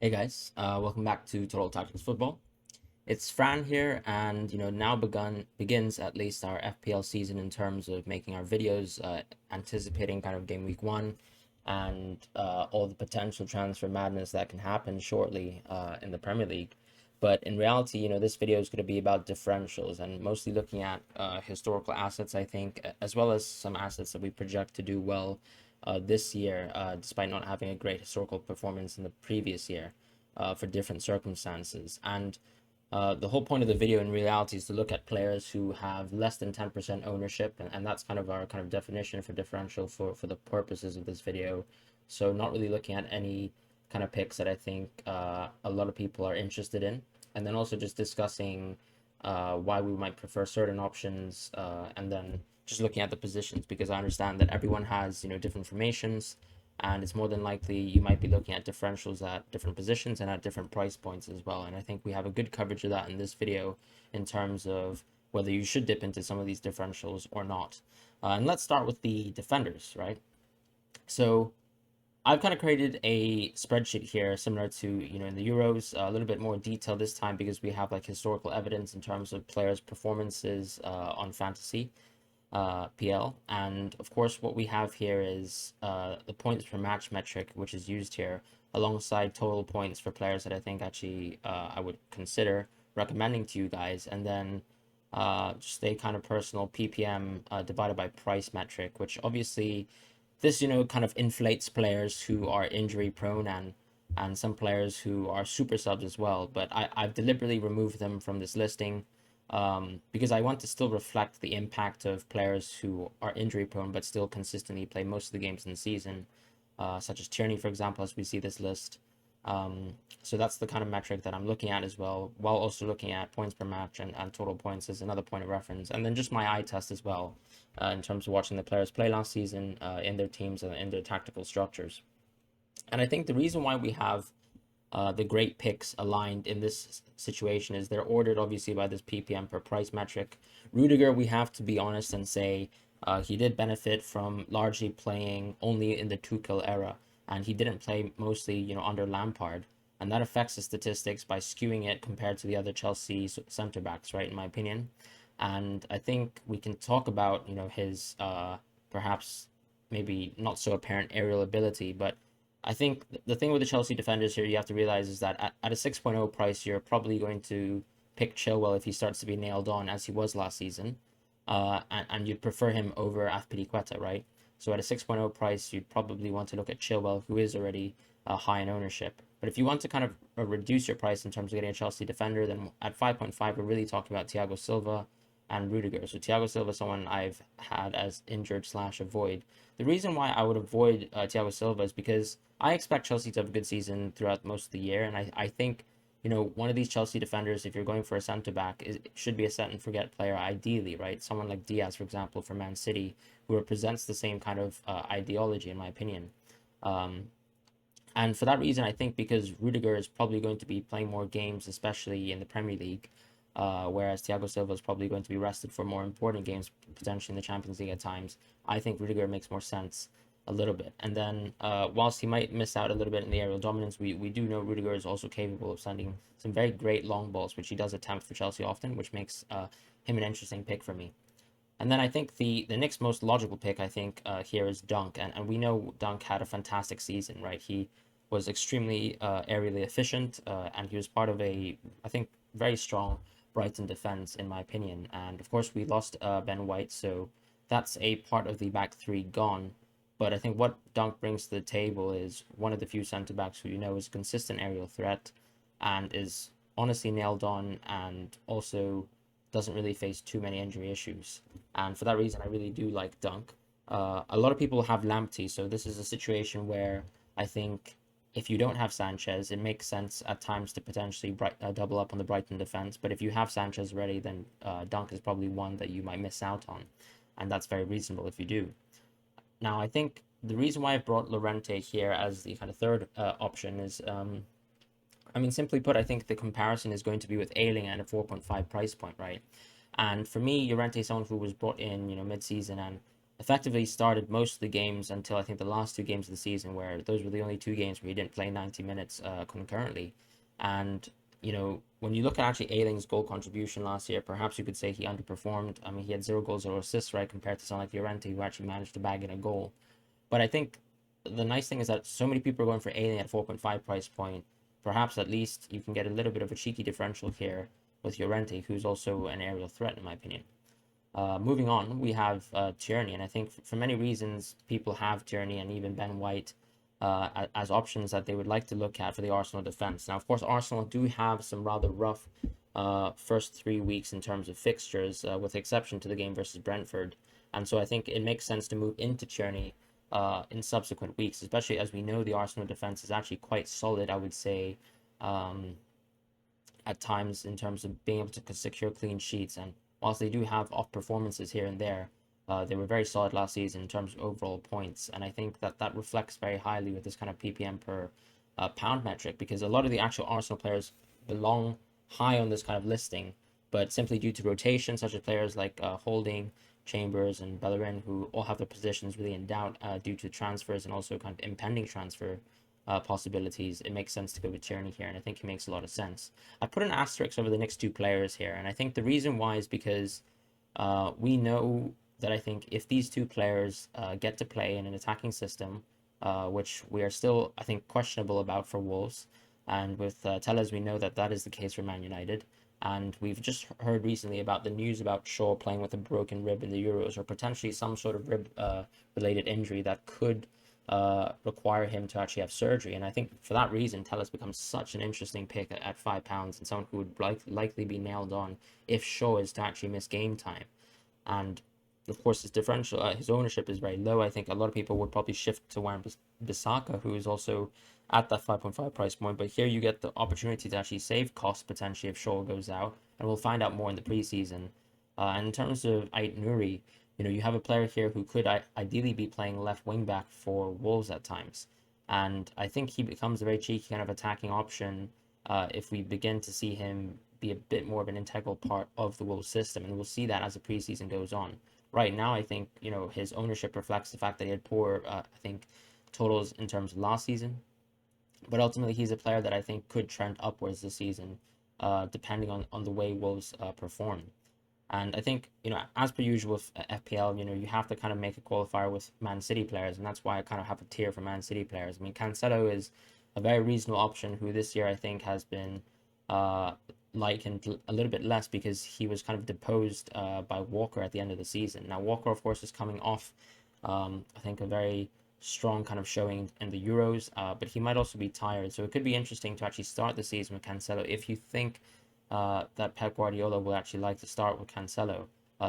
Hey guys, welcome back to Total Tactics Football. It's Fran here, and now begins at least our FPL season in terms of making our videos, anticipating kind of game week one, and all the potential transfer madness that can happen shortly in the Premier League. But in reality, this video is going to be about differentials and mostly looking at historical assets, I think, as well as some assets that we project to do well this year, despite not having a great historical performance in the previous year for different circumstances. And the whole point of the video in reality is to look at players who have less than 10% ownership, and that's kind of our kind of definition for differential for the purposes of this video. So not really looking at any kind of picks that I think a lot of people are interested in, and then also just discussing why we might prefer certain options, and then just looking at the positions, because I understand that everyone has different formations, and it's more than likely you might be looking at differentials at different positions and at different price points as well. And I think we have a good coverage of that in this video in terms of whether you should dip into some of these differentials or not. And let's start with the defenders, right? So I've kind of created a spreadsheet here similar to in the Euros, a little bit more detail this time because we have like historical evidence in terms of players' performances on fantasy PL. And of course, what we have here is the points per match metric, which is used here alongside total points for players that I think actually I would consider recommending to you guys. And then just a kind of personal PPM divided by price metric, which obviously this, kind of inflates players who are injury prone and some players who are super subs as well. But I've deliberately removed them from this listing because I want to still reflect the impact of players who are injury prone but still consistently play most of the games in the season, such as Tierney, for example, as we see this list. So that's the kind of metric that I'm looking at as well, while also looking at points per match and total points as another point of reference. And then just my eye test as well, in terms of watching the players play last season in their teams and in their tactical structures. And I think the reason why we have the great picks aligned in this situation is they're ordered obviously by this PPM per price metric. Rudiger, we have to be honest and say he did benefit from largely playing only in the Tuchel era, and he didn't play mostly under Lampard, and that affects the statistics by skewing it compared to the other Chelsea centre backs, right? In my opinion, and I think we can talk about his perhaps maybe not so apparent aerial ability, but I think the thing with the Chelsea defenders here you have to realize is that at a 6.0 price, you're probably going to pick Chilwell if he starts to be nailed on as he was last season, and you'd prefer him over Azpilicueta, right? So at a 6.0 price, you'd probably want to look at Chilwell, who is already high in ownership. But if you want to kind of reduce your price in terms of getting a Chelsea defender, then at 5.5, we're really talking about Thiago Silva and Rudiger. So Thiago Silva is someone I've had as injured slash avoid. The reason why I would avoid Thiago Silva is because I expect Chelsea to have a good season throughout most of the year, and I think one of these Chelsea defenders, if you're going for a centre back, it should be a set and forget player ideally, right? Someone like Diaz, for example, for Man City, who represents the same kind of ideology, in my opinion. Um, and for that reason, I think because Rudiger is probably going to be playing more games, especially in the Premier League, whereas Thiago Silva is probably going to be rested for more important games, potentially in the Champions League at times, I think Rudiger makes more sense a little bit. And then, whilst he might miss out a little bit in the aerial dominance, we do know Rudiger is also capable of sending some very great long balls, which he does attempt for Chelsea often, which makes him an interesting pick for me. And then I think the next most logical pick, I think, here is Dunk. And we know Dunk had a fantastic season, right? He was extremely aerially efficient, and he was part of I think, very strong Brighton defense, in my opinion. And of course, we lost Ben White, so that's a part of the back three gone. But I think what Dunk brings to the table is one of the few centre backs who is a consistent aerial threat and is honestly nailed on, and also doesn't really face too many injury issues. And for that reason, I really do like Dunk. A lot of people have Lamptey, so this is a situation where I think if you don't have Sanchez, it makes sense at times to potentially double up on the Brighton defense. But if you have Sanchez ready, then Dunk is probably one that you might miss out on, and that's very reasonable if you do. Now, I think the reason why I brought Llorente here as the kind of third option is, I mean, simply put, I think the comparison is going to be with Ayling at a 4.5 price point, right? And for me, Llorente is someone who was brought in, mid-season, and effectively started most of the games until I think the last two games of the season, where those were the only two games where he didn't play 90 minutes concurrently. And, when you look at actually Ayling's goal contribution last year, perhaps you could say he underperformed. I mean, he had 0 goals, 0 assists, right, compared to someone like Llorente, who actually managed to bag in a goal. But I think the nice thing is that so many people are going for Ayling at 4.5 price point. Perhaps at least you can get a little bit of a cheeky differential here with Llorente, who's also an aerial threat, in my opinion. Moving on, we have Tierney, and I think for many reasons, people have Tierney and even Ben White as options that they would like to look at for the Arsenal defense. Now, of course, Arsenal do have some rather rough first 3 weeks in terms of fixtures, with the exception to the game versus Brentford, and so I think it makes sense to move into Tierney in subsequent weeks, especially as we know the Arsenal defense is actually quite solid, I would say, um, at times in terms of being able to secure clean sheets. And whilst they do have off performances here and there, they were very solid last season in terms of overall points. And I think that that reflects very highly with this kind of PPM per pound metric, because a lot of the actual Arsenal players belong high on this kind of listing, but simply due to rotation, such as players like Holding, Chambers, and Bellerin, who all have their positions really in doubt due to transfers and also kind of impending transfer possibilities, it makes sense to go with Tierney here, and I think he makes a lot of sense. I put an asterisk over the next two players here, and I think the reason why is because we know that I think if these two players get to play in an attacking system, which we are still, I think, questionable about for Wolves, and with Telles, we know that that is the case for Man United. And we've just heard recently about the news about Shaw playing with a broken rib in the Euros, or potentially some sort of rib related injury that could require him to actually have surgery. And I think for that reason, Telles becomes such an interesting pick at £5 and someone who would likely be nailed on if Shaw is to actually miss game time. And of course, his differential, his ownership is very low. I think a lot of people would probably shift to Wan Bissaka, who is also at that 5.5 price point. But here you get the opportunity to actually save costs potentially if Shaw goes out, and we'll find out more in the preseason. And in terms of Ait Nouri, you have a player here who could ideally be playing left wing back for Wolves at times. And I think he becomes a very cheeky kind of attacking option if we begin to see him be a bit more of an integral part of the Wolves system. And we'll see that as the preseason goes on. Right now, I think, his ownership reflects the fact that he had poor, I think, totals in terms of last season. But ultimately, he's a player that I think could trend upwards this season, depending on the way Wolves perform. And I think, as per usual with FPL, you have to kind of make a qualifier with Man City players. And that's why I kind of have a tier for Man City players. I mean, Cancelo is a very reasonable option who this year I think has been likened a little bit less because he was kind of deposed by Walker at the end of the season. Now, Walker, of course, is coming off, I think, a very strong kind of showing in the Euros, but he might also be tired. So it could be interesting to actually start the season with Cancelo if you think that Pep Guardiola will actually like to start with Cancelo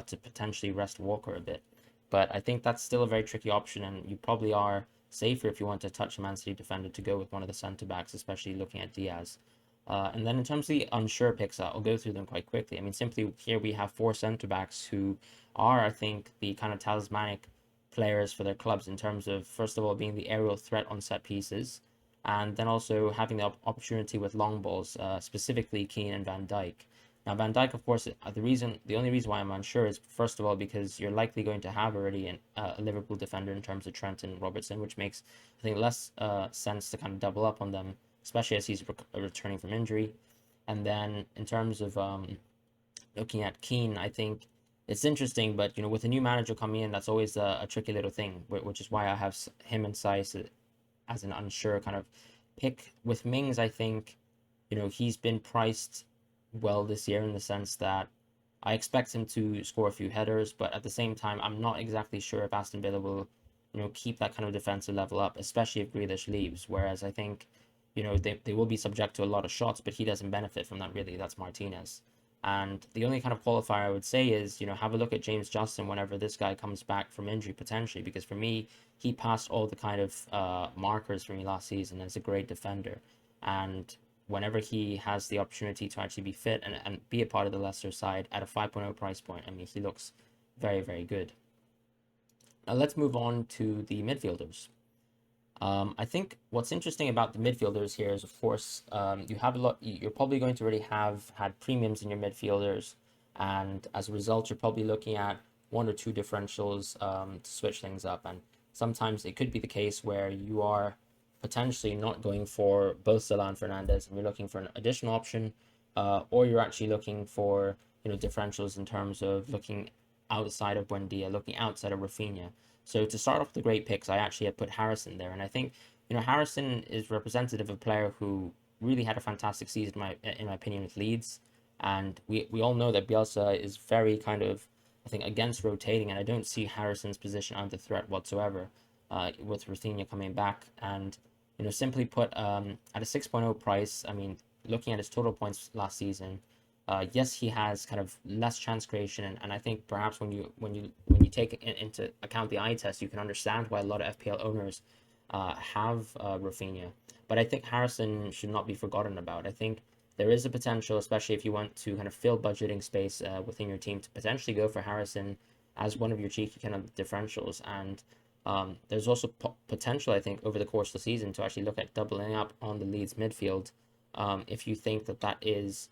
to potentially rest Walker a bit. But I think that's still a very tricky option, and you probably are safer if you want to touch a Man City defender to go with one of the centre backs, especially looking at Diaz. And then in terms of the unsure picks, I'll go through them quite quickly. I mean, simply here we have four centre backs who are, I think, the kind of talismanic players for their clubs in terms of, first of all, being the aerial threat on set pieces, and then also having the opportunity with long balls, specifically Keane and Van Dijk. Now, Van Dijk, of course, the only reason why I'm unsure is, first of all, because you're likely going to have already a Liverpool defender in terms of Trent and Robertson, which makes, I think, less sense to kind of double up on them, especially as he's returning from injury. And then in terms of looking at Keane, I think it's interesting, but with a new manager coming in, that's always a tricky little thing, which is why I have him and Saiss as an unsure kind of pick. With Mings, I think, he's been priced well this year in the sense that I expect him to score a few headers, but at the same time, I'm not exactly sure if Aston Villa will, keep that kind of defensive level up, especially if Grealish leaves. Whereas I think, they will be subject to a lot of shots, but he doesn't benefit from that really. That's Martinez. And the only kind of qualifier I would say is, have a look at James Justin whenever this guy comes back from injury potentially, because for me, he passed all the kind of markers for me last season as a great defender. And whenever he has the opportunity to actually be fit and be a part of the Leicester side at a 5.0 price point, I mean, he looks very, very good. Now let's move on to the midfielders. I think what's interesting about the midfielders here is, of course, you have a lot. You're probably going to already have had premiums in your midfielders, and as a result, you're probably looking at one or two differentials to switch things up. And sometimes it could be the case where you are potentially not going for both Salah and Fernandez, and you're looking for an additional option, or you're actually looking for differentials in terms of looking outside of Buendia, looking outside of Rafinha. So to start off the great picks, I actually had put Harrison there, and I think Harrison is representative of a player who really had a fantastic season, in my opinion, with Leeds. And we all know that Bielsa is very kind of, I think, against rotating, and I don't see Harrison's position under threat whatsoever with Rafinha coming back. And simply put, at a 6.0 price, I mean, looking at his total points last season, yes, he has kind of less chance creation, and I think perhaps when you take into account the eye test, you can understand why a lot of FPL owners have Rafinha. But I think Harrison should not be forgotten about. I think there is a potential, especially if you want to kind of fill budgeting space within your team, to potentially go for Harrison as one of your cheeky kind of differentials. And there's also potential, I think, over the course of the season to actually look at doubling up on the Leeds midfield if you think that that is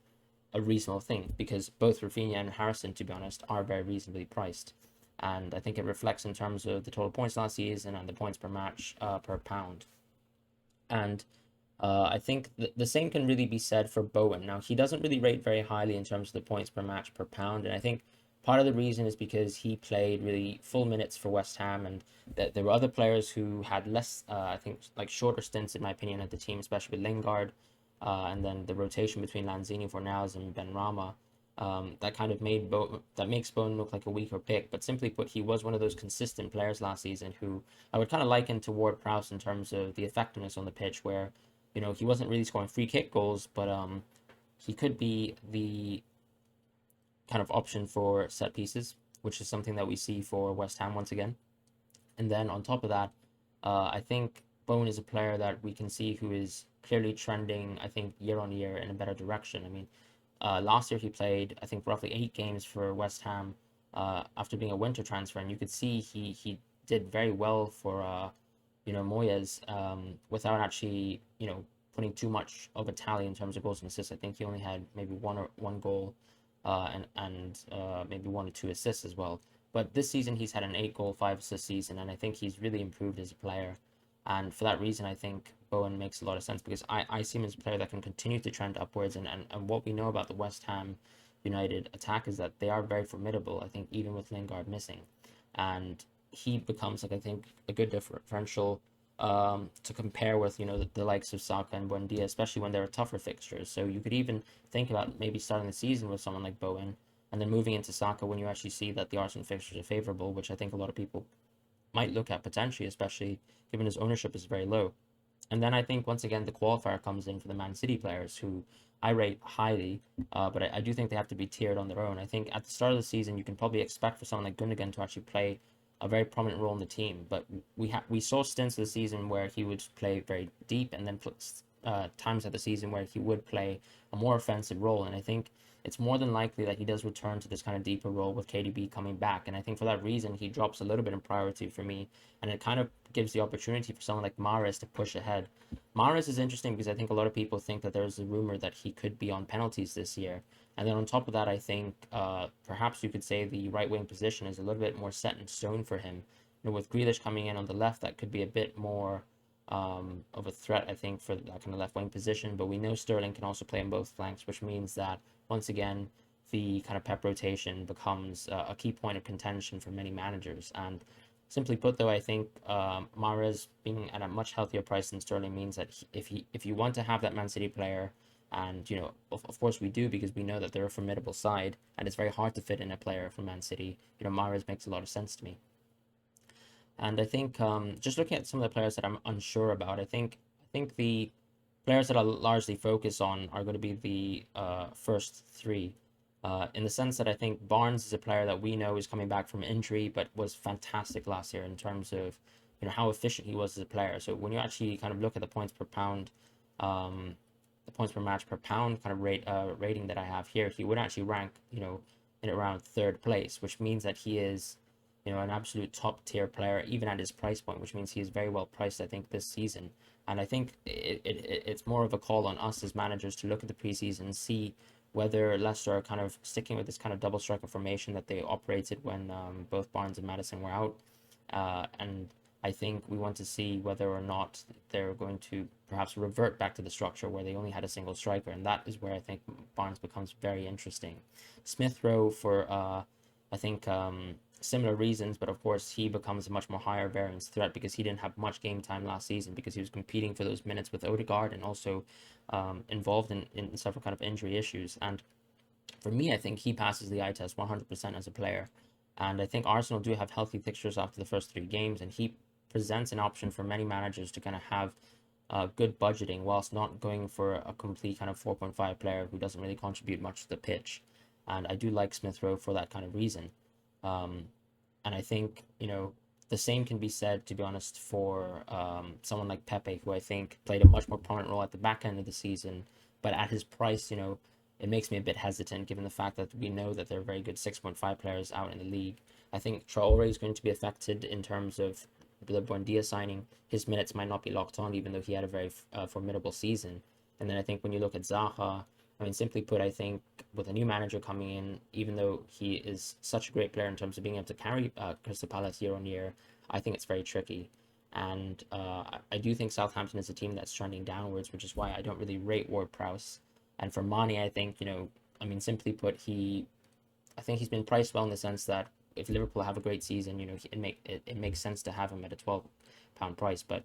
a reasonable thing, because both Rafinha and Harrison, to be honest, are very reasonably priced. And I think it reflects in terms of the total points last season and the points per match per pound. And I think the same can really be said for Bowen. Now, he doesn't really rate very highly in terms of the points per match per pound. And I think part of the reason is because he played really full minutes for West Ham, and that there were other players who had less, I think, like shorter stints, in my opinion, at the team, especially with Lingard. And then the rotation between Lanzini, Fornals, and Benrahma, that kind of makes Bowen look like a weaker pick. But simply put, he was one of those consistent players last season who I would kind of liken to Ward-Prowse in terms of the effectiveness on the pitch, where he wasn't really scoring free kick goals, but he could be the kind of option for set pieces, which is something that we see for West Ham once again. And then on top of that, I think Bowen is a player that we can see who is clearly trending, I think, year on year in a better direction. I mean, last year he played, I think, roughly 8 games for West Ham after being a winter transfer, and you could see he did very well for Moyes without actually putting too much of a tally in terms of goals and assists. I think he only had maybe one goal and maybe 1 or 2 assists as well. But this season he's had an 8-goal, 5-assist season, and I think he's really improved as a player. And for that reason, I think Bowen makes a lot of sense, because I see him as a player that can continue to trend upwards. And what we know about the West Ham United attack is that they are very formidable, I think, even with Lingard missing. And he becomes, like, I think, a good differential to compare with, the likes of Saka and Buendia, especially when there are tougher fixtures. So you could even think about maybe starting the season with someone like Bowen, and then moving into Saka when you actually see that the Arsenal fixtures are favourable, which I think a lot of people might look at potentially, especially given his ownership is very low. And then I think once again the qualifier comes in for the Man City players, who I rate highly, but I do think they have to be tiered on their own. I think at the start of the season you can probably expect for someone like Gundogan to actually play a very prominent role in the team, but we saw stints of the season where he would play very deep, and then times of the season where he would play a more offensive role. And I think it's more than likely that he does return to this kind of deeper role with KDB coming back. And I think for that reason, he drops a little bit in priority for me. And it kind of gives the opportunity for someone like Mahrez to push ahead. Mahrez is interesting because I think a lot of people think that there's a rumor that he could be on penalties this year. And then on top of that, I think perhaps you could say the right wing position is a little bit more set in stone for him. With Grealish coming in on the left, that could be a bit more of a threat, I think, for that kind of left wing position. But we know Sterling can also play on both flanks, which means that once again the kind of Pep rotation becomes a key point of contention for many managers. And simply put, though, I think Mahrez being at a much healthier price than Sterling means that if you want to have that Man City player, and of course we do, because we know that they're a formidable side and it's very hard to fit in a player from Man City, Mahrez makes a lot of sense to me. And I think just looking at some of the players that I'm unsure about, I think the players that I'll largely focus on are going to be the first three, in the sense that I think Barnes is a player that we know is coming back from injury, but was fantastic last year in terms of how efficient he was as a player. So when you actually kind of look at the points per pound, the points per match per pound kind of rating that I have here, he would actually rank in around 3rd place, which means that he is an absolute top tier player, even at his price point, which means he is very well priced, I think, this season. And I think it's more of a call on us as managers to look at the preseason and see whether Leicester are kind of sticking with this kind of double striker formation that they operated when both Barnes and Maddison were out. And I think we want to see whether or not they're going to perhaps revert back to the structure where they only had a single striker, and that is where I think Barnes becomes very interesting. Smith Rowe for I think similar reasons, but of course he becomes a much more higher variance threat because he didn't have much game time last season because he was competing for those minutes with Odegaard and also involved in several kind of injury issues. And for me, I think he passes the eye test 100% as a player. And I think Arsenal do have healthy fixtures after the first 3 games, and he presents an option for many managers to kind of have good budgeting whilst not going for a complete kind of 4.5 player who doesn't really contribute much to the pitch. And I do like Smith Rowe for that kind of reason. Um, and I think, the same can be said, to be honest, for someone like Pepe, who I think played a much more prominent role at the back end of the season. But at his price, it makes me a bit hesitant given the fact that we know that there are very good 6.5 players out in the league. I think Traore is going to be affected in terms of the Buendia signing. His minutes might not be locked on, even though he had a very formidable season. And then I think when you look at Zaha, I mean, simply put, I think with a new manager coming in, even though he is such a great player in terms of being able to carry Crystal Palace year on year, I think it's very tricky. And I do think Southampton is a team that's trending downwards, which is why I don't really rate Ward-Prowse. And for Mane, I think, I mean, simply put, I think he's been priced well in the sense that if Liverpool have a great season, it makes sense to have him at a £12 price. But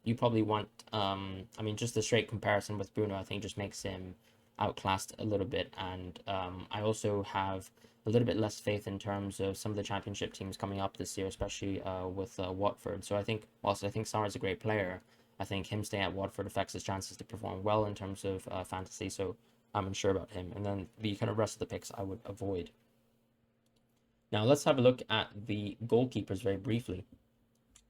you probably want, I mean, just the straight comparison with Bruno, I think just makes him outclassed a little bit. And I also have a little bit less faith in terms of some of the championship teams coming up this year, especially with Watford. So I think, whilst I think Sarr is a great player, I think him staying at Watford affects his chances to perform well in terms of fantasy. So I'm unsure about him. And then the kind of rest of the picks I would avoid. Now let's have a look at the goalkeepers very briefly.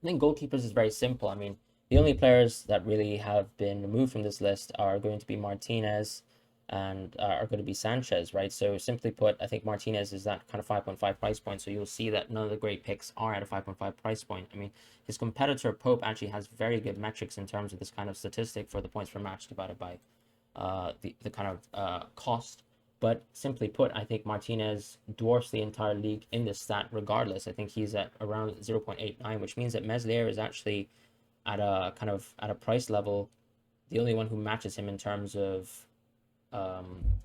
I think goalkeepers is very simple. I mean, the only players that really have been removed from this list are going to be Martinez and are going to be Sanchez, right? So simply put, I think Martinez is that kind of 5.5 price point. So you'll see that none of the great picks are at a 5.5 price point. I mean, his competitor Pope actually has very good metrics in terms of this kind of statistic for the points per match divided by the kind of cost. But simply put, I think Martinez dwarfs the entire league in this stat regardless. I think he's at around 0.89, which means that Meslier is actually at a price level, the only one who matches him in terms of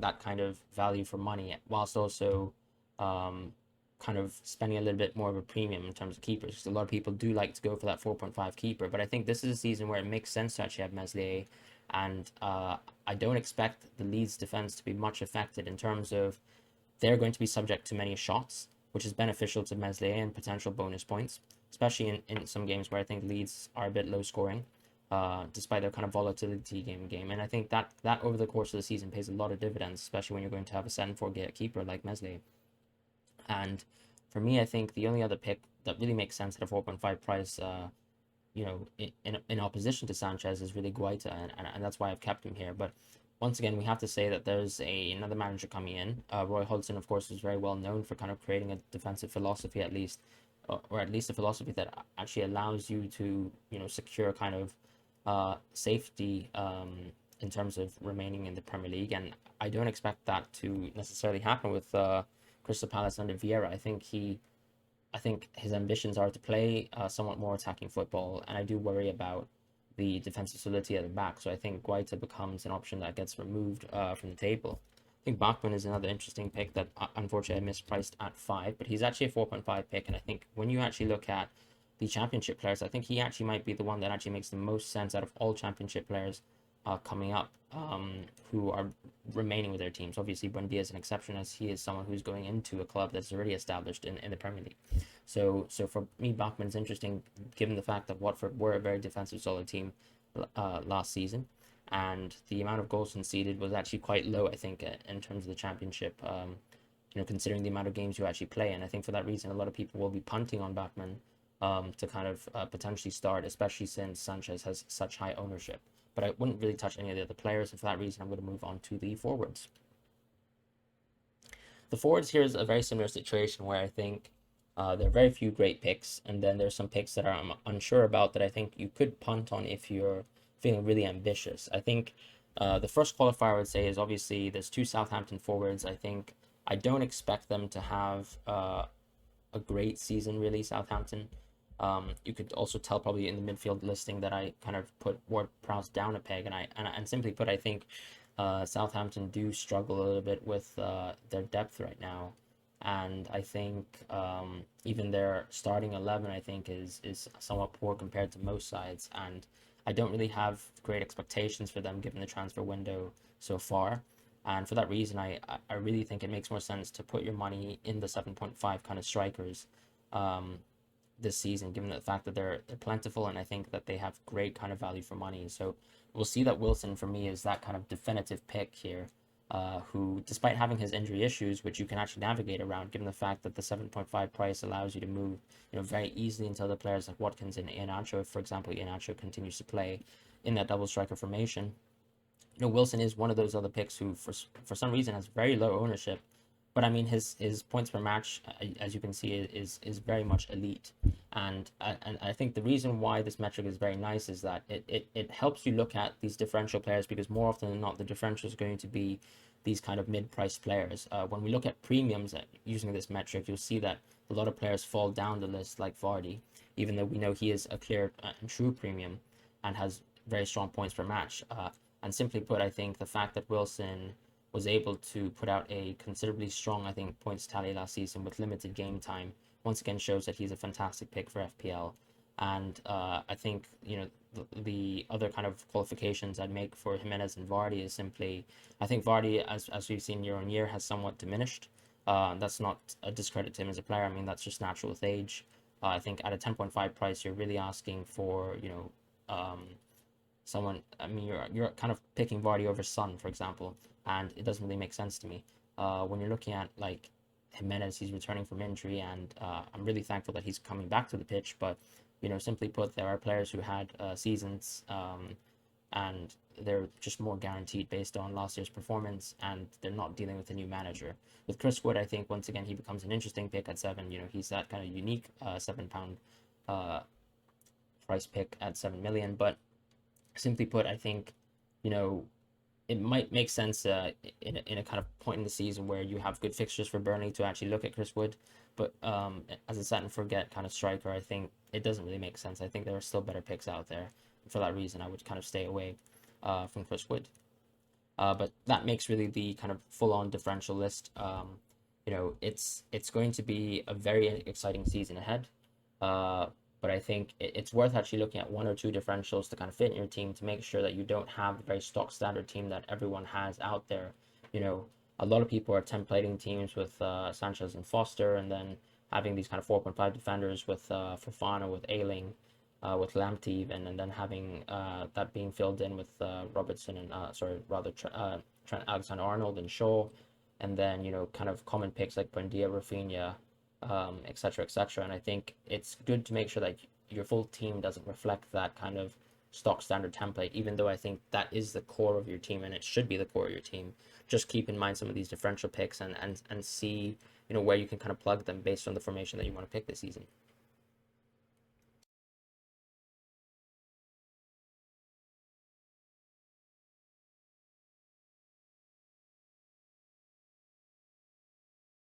that kind of value for money, whilst also kind of spending a little bit more of a premium in terms of keepers. Because a lot of people do like to go for that 4.5 keeper, but I think this is a season where it makes sense to actually have Meslier. And I don't expect the Leeds defense to be much affected in terms of they're going to be subject to many shots, which is beneficial to Meslier and potential bonus points, especially in some games where I think Leeds are a bit low scoring, despite their kind of volatility game. And I think that over the course of the season pays a lot of dividends, especially when you're going to have a 7-4 keeper like Meslier. And for me, I think the only other pick that really makes sense at a 4.5 price, in opposition to Sanchez is really Guaita, and that's why I've kept him here. But once again, we have to say that there's another manager coming in. Roy Hodgson, of course, is very well known for kind of creating a defensive philosophy, at least, or at least a philosophy that actually allows you to, secure kind of safety in terms of remaining in the Premier League. And I don't expect that to necessarily happen with Crystal Palace under Vieira. I think his ambitions are to play somewhat more attacking football, and I do worry about the defensive solidity at the back. So I think Guaita becomes an option that gets removed from the table. I think Bachmann is another interesting pick that unfortunately I mispriced at 5, but he's actually a 4.5 pick, and I think when you actually look at the championship players, I think he actually might be the one that actually makes the most sense out of all championship players coming up who are remaining with their teams. Obviously, Buendia is an exception as he is someone who's going into a club that's already established in the Premier League. So for me, Bachmann's interesting given the fact that Watford were a very defensive solid team last season, and the amount of goals conceded was actually quite low, I think, in terms of the championship, considering the amount of games you actually play. And I think for that reason, a lot of people will be punting on Bachmann to kind of potentially start, especially since Sanchez has such high ownership. But I wouldn't really touch any of the other players, and for that reason, I'm going to move on to the forwards. The forwards here is a very similar situation where I think there are very few great picks, and then there's some picks that I'm unsure about that I think you could punt on if you're feeling really ambitious. I think The first qualifier I would say is obviously there's two Southampton forwards. I don't expect them to have a great season, really, Southampton. You could also tell probably in the midfield listing that I kind of put Ward-Prowse down a peg, and simply put, I think Southampton do struggle a little bit with their depth right now, and I think even their starting 11 I think is somewhat poor compared to most sides, and I don't really have great expectations for them given the transfer window so far. And for that reason, I really think it makes more sense to put your money in the 7.5 kind of strikers um, this season, given the fact that they're plentiful, and I think that they have great kind of value for money. So we'll see that Wilson for me is that kind of definitive pick here, who, despite having his injury issues, which you can actually navigate around, given the fact that the 7.5 price allows you to move, very easily into other players like Watkins and Iheanacho. For example, Iheanacho continues to play in that double striker formation. Wilson is one of those other picks who, for some reason, has very low ownership. But I mean, his points per match, as you can see, is very much elite. And I think the reason why this metric is very nice is that it helps you look at these differential players, because more often than not, the differential is going to be these kind of mid-priced players. When we look at premiums using this metric, you'll see that a lot of players fall down the list, like Vardy, even though we know he is a clear and true premium and has very strong points per match. And simply put, I think the fact that Wilson was able to put out a considerably strong, I think, points tally last season with limited game time once again shows that he's a fantastic pick for FPL. And I think, the other kind of qualifications I'd make for Jimenez and Vardy is simply, I think Vardy, as we've seen year on year, has somewhat diminished. That's not a discredit to him as a player. I mean, that's just natural with age. I think at a 10.5 price, you're really asking for, someone. I mean, you're kind of picking Vardy over Son, for example, and it doesn't really make sense to me. When you're looking at like Jimenez, he's returning from injury, and I'm really thankful that he's coming back to the pitch. But simply put, there are players who had seasons, and they're just more guaranteed based on last year's performance, and they're not dealing with a new manager. With Chris Wood, I think once again he becomes an interesting pick at 7. He's that kind of unique £7 price pick at 7 million, but simply put, I think, you know, it might make sense in a kind of point in the season where you have good fixtures for Burnley to actually look at Chris Wood. But as a set and forget kind of striker, I think it doesn't really make sense. I think there are still better picks out there. For that reason, I would kind of stay away from Chris Wood. But that makes really the kind of full-on differential list. It's going to be a very exciting season ahead. But I think it's worth actually looking at one or two differentials to kind of fit in your team to make sure that you don't have a very stock standard team that everyone has out there. A lot of people are templating teams with Sanchez and Foster, and then having these kind of 4.5 defenders with Fofana, with Ayling, with Lamptey even, and then having that being filled in with Robertson and Trent Alexander-Arnold and Shaw, and then kind of common picks like Buendia, Rafinha, etc., etc. And I think it's good to make sure that your full team doesn't reflect that kind of stock standard template, even though I think that is the core of your team and it should be the core of your team. Just keep in mind some of these differential picks and see where you can kind of plug them based on the formation that you want to pick this season.